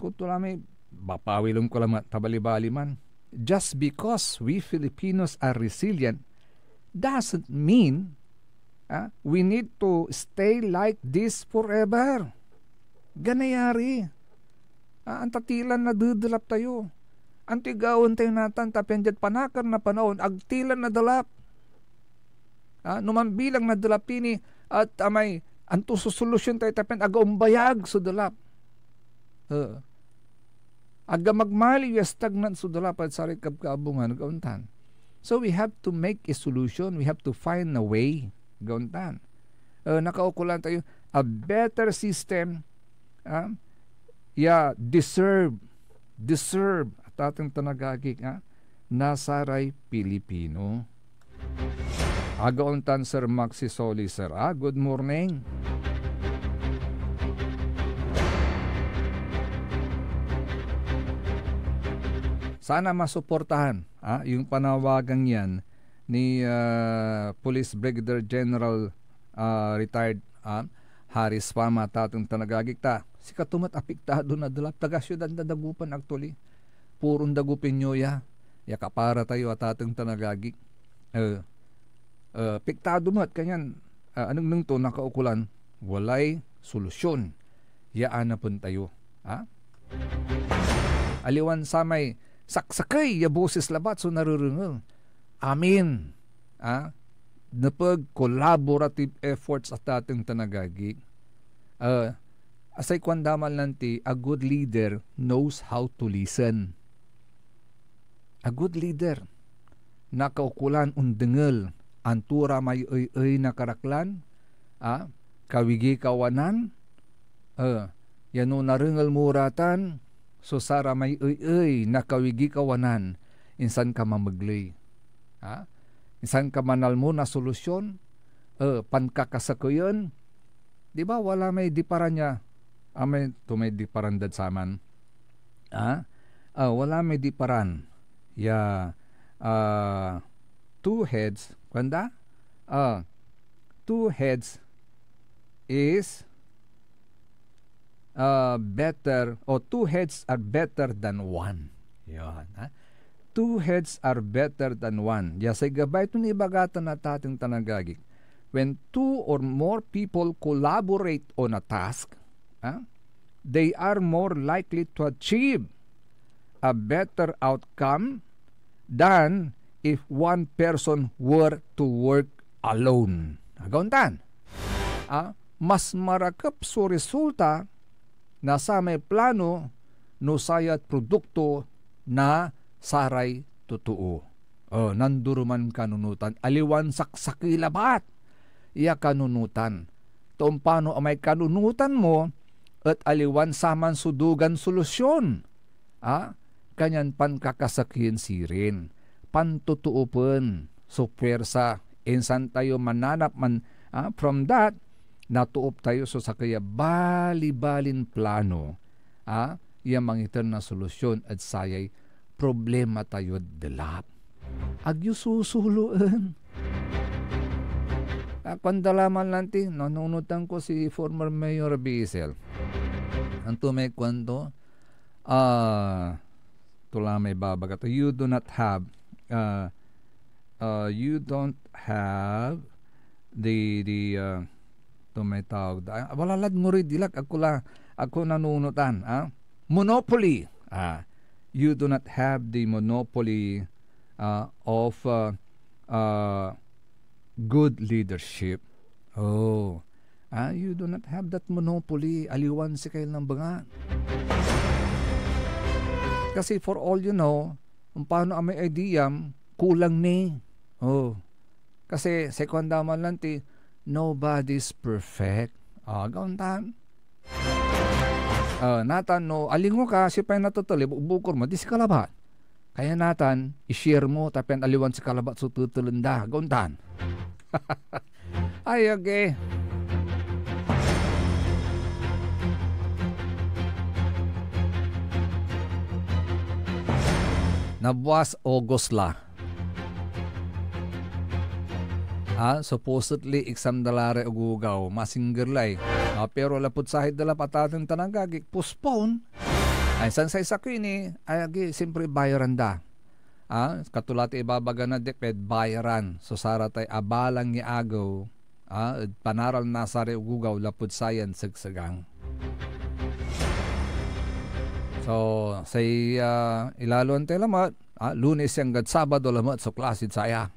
Kung tulamay, bapawilong ko lang tabali-bali man. Just because we Filipinos are resilient, doesn't mean we need to stay like this forever. Ganayari. Ang tatilan na dudulap tayo. Ang tigawon tayo natan tapian dyan panakar na panahon, agtilan na dalap. Numambilang na dalap ini at amay anto susolusyon tayo tapian agaumbayag so dalap. Aga magmali yung stagnant so dalap at sarit kabkaabungan gauntan. So we have to make a solution. We have to find a way. Gauntan. Nakaukulan tayo. A better system. Deserve. At ating tanagagik. Nasaray Pilipino. Agauntan Sir Maxi Soli, sir. Good morning. Sana masuportahan yung panawagan yan ni Police Brigadier General retired Harris Fama tatong tanagagikta. Si katumat apiktado na dalap taga syudad na Dagupan actually. Purong Dagupin nyo ya. Yakapara tayo at atong tanagagik. Piktado mat kanyan anong nung to nakaukulan walay solusyon. Yaan na pun tayo. Aliwan sa may saksakay ya boses labat so narurungal. Amin. na pag-collaborative efforts at ating tanagagik. Asay kwandaman lanti, a good leader knows how to listen. A good leader, nakaukulan undengel, antura may ay nakaraklan, kawigi kawanan, yano narengal muratan, so sara may ay nakawigi kawanan, insan ka mamagli. Insan ka manal mo na solusyon, pankakasakuyon, di ba wala may diparan niya, may diparan dad saman, wala may diparan, two heads, kwanda? Two heads is better, or two heads are better than one. Yan, two heads are better than one. Say gabay ito ni ibagatan na tating tanagagik. When two or more people collaborate on a task, they are more likely to achieve a better outcome than if one person were to work alone. Agauntan. Mas marakap so resulta na sa may plano no sayat produkto na saray totoo. Nanduruman kanunutan. Aliwan saksaki labat. Iya kanunutan. Tumpano may kanunutan mo at aliwan saman sudugan solusyon. Kanyan pan kakasakihin sirin. Pantutuupan. So pwersa. Insan tayo mananap man. From that, natuop tayo so sa kaya bali-balin plano. Iya mangitan na solusyon at sayay problema tayo delap. Agyo susuluan. Pandalaman lanti, nanunutan ko si former Mayor Biesel. Ang tumay kwento, tula may babagat. You don't have the tumay tawag. Walalad mo rin dilak. Ako nanunutan. Monopoly. You do not have the monopoly of good leadership. You do not have that monopoly. Aliwan si kail ng banga. Kasi for all you know, kung paano ang may idea, kulang ni. Kasi sekundaman lang nobody's perfect. Gauntan. Natan, no, alingo ka, si pa'y natutuli, bukor mo, di si kalabat. Kaya natan, i-share mo, tapi ang aliwan si kalabat, so tutulunda, gauntan. Ay, okay. Nabuwas August la. Supposedly, exam dalare ugugaw, masinggerlay. Pero lapot sahid dala patatin tanagagik, postpone. Ay, sansay sa kini, ay, siyempre bayaran da. Katulati ibabaga na deped, bayaran. So, saratay abalang ni agaw, panaral nasari ugugaw, lapot sayan, sagsagang. So, say, ilalon tayo lamat, Lunes yung gad Sabado lamat, so klasid saya.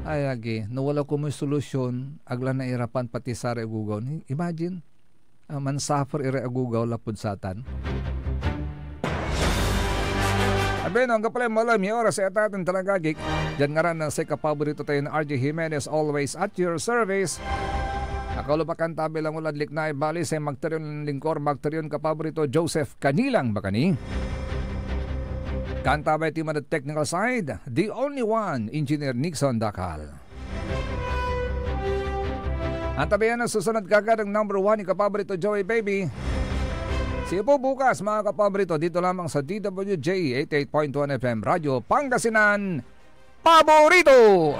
Ay, nawala ko may solusyon, agla na irapan pati sa reagugaw. Imagine, man suffer iragugaw lapod satan. Abin, hanggang pala malam yung oras sa atatin talagagik. Diyan nga rin na sa kapaborito tayo na RJ Jimenez, always at your service. Nakalupakan tabi lang uladlik na ibali sa magtaryon lingkor, magtaryon kapaborito Joseph Kanilang Bakani. Kantabay team on the technical side, the only one, Engineer Nixon Dakal. Ang tabayan na susunod kagad ang number 1 ni kapaborito Joey Baby. Siya po bukas mga kapaborito dito lamang sa DWJ 88.1 FM Radyo Pangasinan Paborito.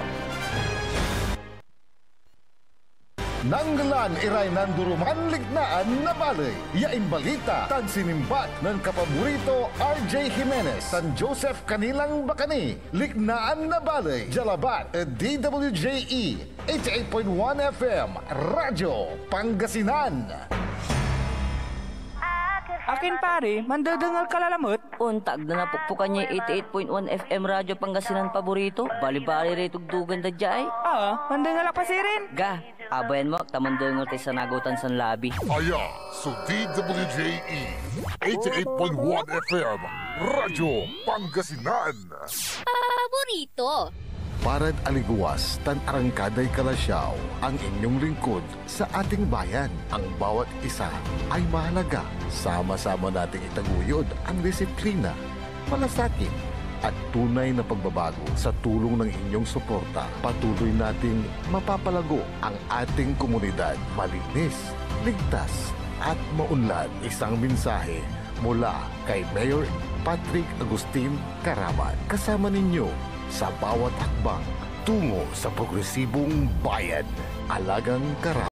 Nanggalan iray nanduruman lignaan na balay. Yain balita tan sinimbat ng kapaborito RJ Jimenez tan Joseph Kanilang Bakani. Lignaan na balay. Jalabat DWJE 88.1 FM Radyo Pangasinan. I could Akin pare, mandadangal kalalamot. Untag na napukpukan niya 88.1 FM Radyo Pangasinan paborito. Bali-bali rito dugan da jay. Mandangal pa si rin. Ga, abayan mo, tamandangal tayo sa nagutan sa labi. Aya, so DWJE 88.1 FM Radyo Pangasinan. Paborito. Parad aliguas tan arangkaday kalasyaw ang inyong lingkod sa ating bayan. Ang bawat isa ay mahalaga. Sama-sama nating itaguyod ang disiplina, malasakit at tunay na pagbabago. Sa tulong ng inyong suporta, patuloy nating mapapalago ang ating komunidad. Malinis, ligtas at maunlad. Isang mensahe mula kay Mayor Patrick Agustin Caraman. Kasama ninyo sa bawat hakbang tungo sa progresibong bayan. Alagang Caraman.